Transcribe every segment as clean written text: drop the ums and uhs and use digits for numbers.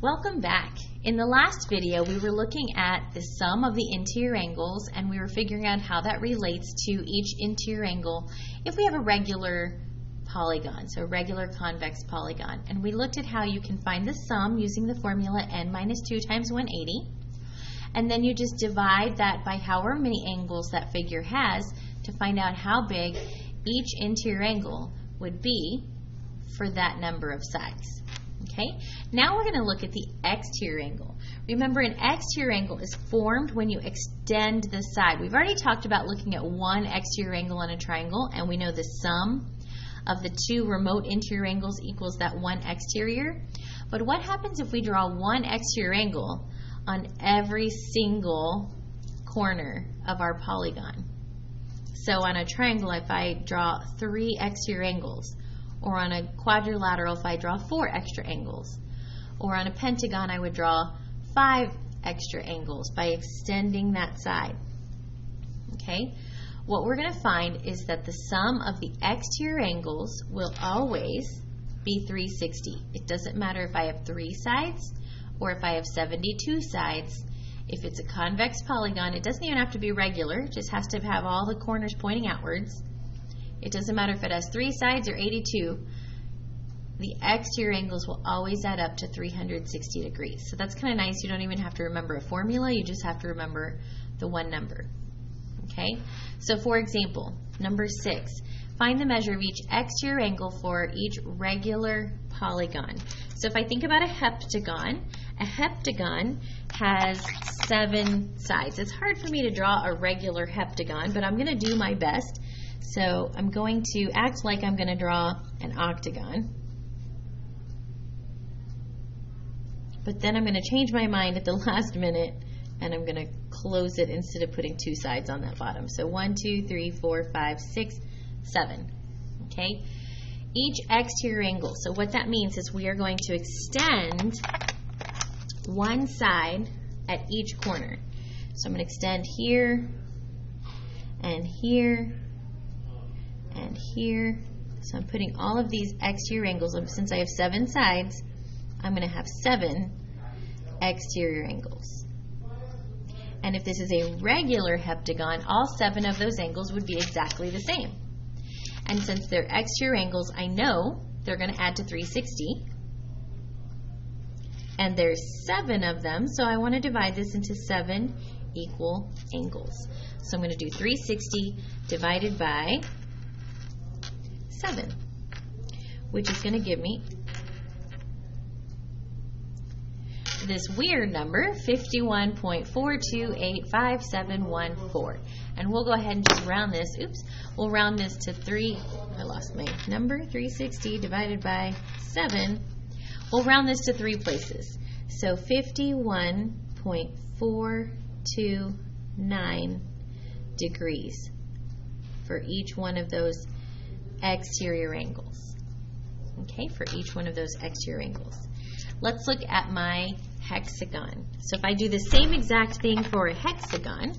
Welcome back. In the last video, we were looking at the sum of the interior angles, and we were figuring out how that relates to each interior angle if we have a regular polygon, so a regular convex polygon. And we looked at how you can find the sum using the formula n minus 2 times 180. And then you just divide that by however many angles that figure has to find out how big each interior angle would be for that number of sides. Okay, now we're going to look at the exterior angle. Remember, an exterior angle is formed when you extend the side. We've already talked about looking at one exterior angle on a triangle, and we know the sum of the two remote interior angles equals that one exterior. But what happens if we draw one exterior angle on every single corner of our polygon? So on a triangle, if I draw 3 exterior angles, or on a quadrilateral if I draw 4 extra angles, or on a pentagon I would draw 5 extra angles by extending that side. Okay, what we're going to find is that the sum of the exterior angles will always be 360. It doesn't matter if I have 3 sides or if I have 72 sides. If it's a convex polygon, it doesn't even have to be regular, it just has to have all the corners pointing outwards. It doesn't matter if it has 3 sides or 82, the exterior angles will always add up to 360 degrees. So that's kind of nice. You don't even have to remember a formula, you just have to remember the one number. Okay? So for example, number 6, find the measure of each exterior angle for each regular polygon. So if I think about a heptagon has 7 sides. It's hard for me to draw a regular heptagon, but I'm going to do my best. So I'm going to act like I'm going to draw an octagon. But then I'm going to change my mind at the last minute and I'm going to close it instead of putting 2 sides on that bottom. So 1, 2, 3, 4, 5, 6, 7. Okay? Each exterior angle. So what that means is we are going to extend one side at each corner. So I'm going to extend here and here and here. So I'm putting all of these exterior angles. Since I have 7 sides, I'm going to have 7 exterior angles. And if this is a regular heptagon, all 7 of those angles would be exactly the same. And since they're exterior angles, I know they're going to add to 360. And there's 7 of them, so I want to divide this into 7 equal angles. So I'm going to do 360 divided by 7, which is going to give me this weird number, 51.4285714. And we'll go ahead and just round this. Oops. We'll round this to 3. I lost my number. 360 divided by 7. We'll round this to 3 places. So 51.429 degrees for each one of those exterior angles. Okay, for each one of those exterior angles. Let's look at my hexagon. So if I do the same exact thing for a hexagon,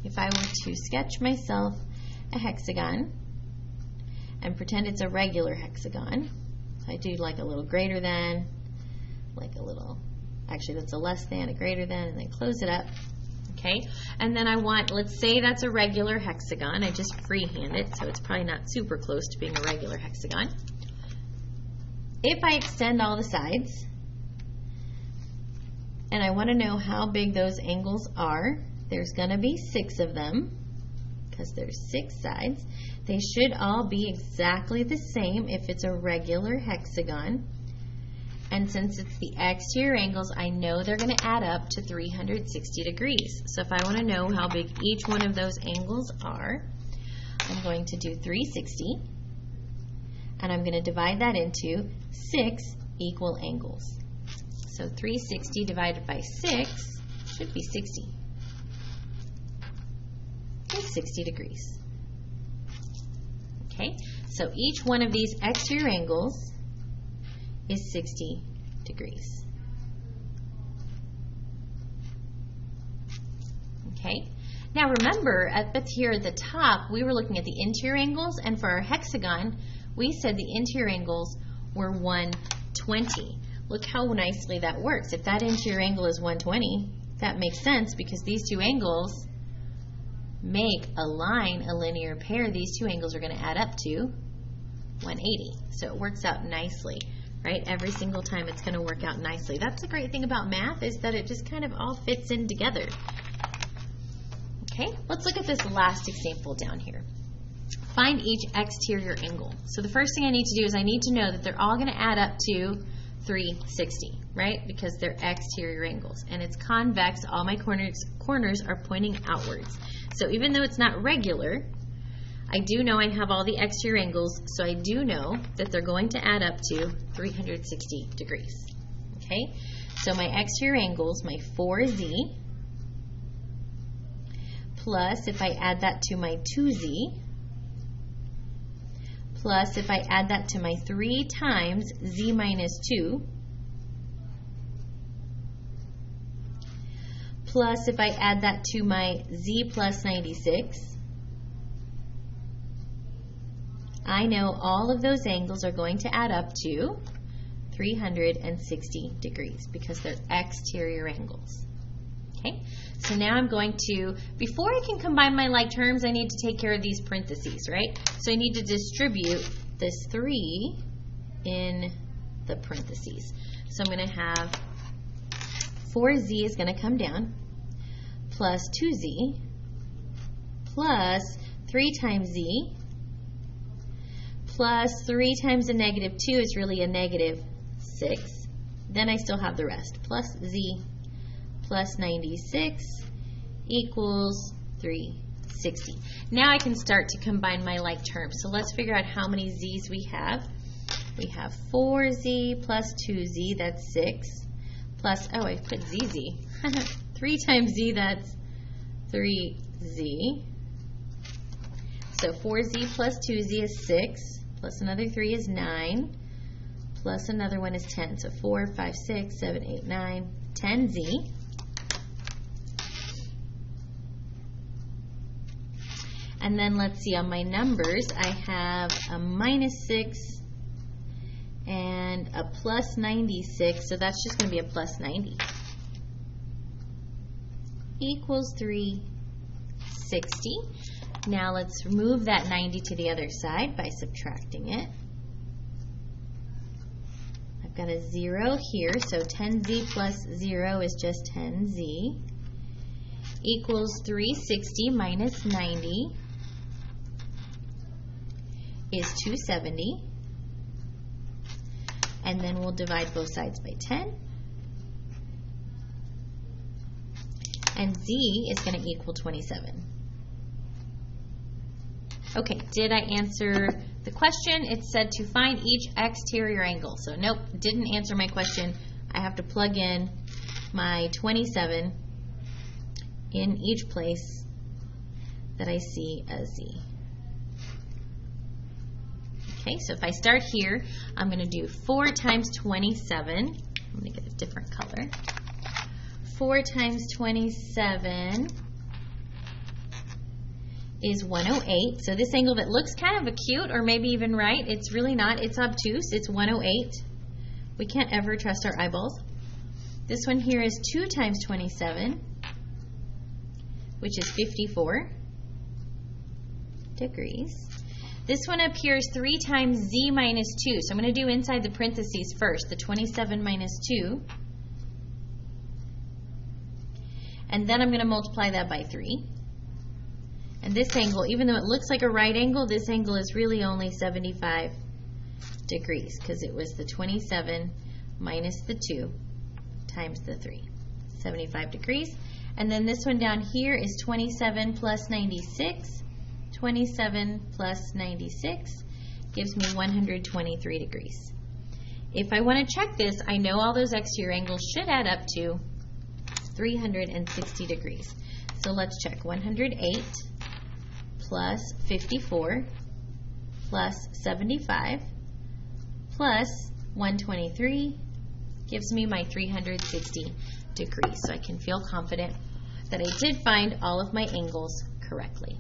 if I were to sketch myself a hexagon and pretend it's a regular hexagon, I do like a little greater than, like a little, actually that's a less than, a greater than, and then close it up. Okay, and then I want, let's say that's a regular hexagon. I just freehand it, so it's probably not super close to being a regular hexagon. If I extend all the sides, and I want to know how big those angles are, there's going to be 6 of them, because there's 6 sides. They should all be exactly the same if it's a regular hexagon. And since it's the exterior angles, I know they're going to add up to 360 degrees. So if I want to know how big each one of those angles are, I'm going to do 360, and I'm going to divide that into 6 equal angles. So 360 divided by 6 should be 60. It's 60 degrees. Okay, so each one of these exterior angles is 60 degrees. Okay, now remember up here at the top we were looking at the interior angles, and for our hexagon we said the interior angles were 120. look how nicely that works. If that interior angle is 120, that makes sense because these two angles make a line, a linear pair. These two angles are going to add up to 180. So it works out nicely, right? Every single time it's going to work out nicely. That's the great thing about math, is that it just kind of all fits in together. Okay, let's look at this last example down here. Find each exterior angle. So the first thing I need to do is I need to know that they're all going to add up to 360, right? Because they're exterior angles. And it's convex. All my corners are pointing outwards. So even though it's not regular, I do know I have all the exterior angles, so I do know that they're going to add up to 360 degrees. Okay? So my exterior angles, my 4z, plus if I add that to my 2z, plus if I add that to my 3 times z minus 2, plus if I add that to my z plus 96, I know all of those angles are going to add up to 360 degrees because they're exterior angles. Okay, so now I'm going to, before I can combine my like terms, I need to take care of these parentheses, right? So I need to distribute this 3 in the parentheses. So I'm going to have 4z is going to come down, plus 2z, plus 3 times z, plus 3 times a negative 2 is really a negative 6. Then I still have the rest, plus z plus 96 equals 360. Now I can start to combine my like terms. So let's figure out how many z's we have. We have 4z plus 2z, that's 6, plus, oh, I put zz. 3 times z, that's 3z. So 4z plus 2z is 6, plus another 3 is 9, plus another one is 10. So 4, 5, 6, 7, 8, 9, 10z. And then let's see, on my numbers, I have a minus 6 and a plus 96, so that's just going to be a plus 90. Equals 360. Now let's move that 90 to the other side by subtracting it. I've got a 0 here, so 10z plus 0 is just 10z. Equals 360 minus 90 is 270. And then we'll divide both sides by 10. And z is going to equal 27. Okay, did I answer the question? It said to find each exterior angle. So nope, didn't answer my question. I have to plug in my 27 in each place that I see a z. Okay, so if I start here, I'm going to do 4 times 27. I'm going to get a different color. 4 times 27 is 108. So this angle that looks kind of acute or maybe even right, it's really not. It's obtuse. It's 108. We can't ever trust our eyeballs. This one here is 2 times 27, which is 54 degrees. This one up here is 3 times z minus 2. So I'm going to do inside the parentheses first, the 27 minus 2. And then I'm going to multiply that by 3. And this angle, even though it looks like a right angle, this angle is really only 75 degrees because it was the 27 minus the 2 times the 3. 75 degrees. And then this one down here is 27 plus 96. 27 plus 96 gives me 123 degrees. If I want to check this, I know all those exterior angles should add up to 360 degrees. So let's check. 108 plus 54 plus 75 plus 123 gives me my 360 degrees. So I can feel confident that I did find all of my angles correctly.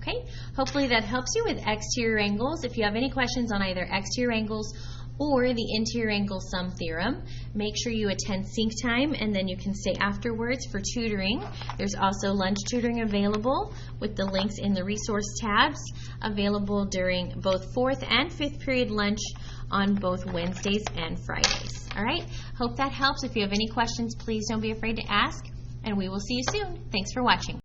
Okay, hopefully that helps you with exterior angles. If you have any questions on either exterior angles or the interior angle sum theorem. Make sure you attend sync time, and then you can stay afterwards for tutoring. There's also lunch tutoring available with the links in the resource tabs, available during both 4th and 5th period lunch on both Wednesdays and Fridays. All right, hope that helps. If you have any questions, please don't be afraid to ask, and we will see you soon. Thanks for watching.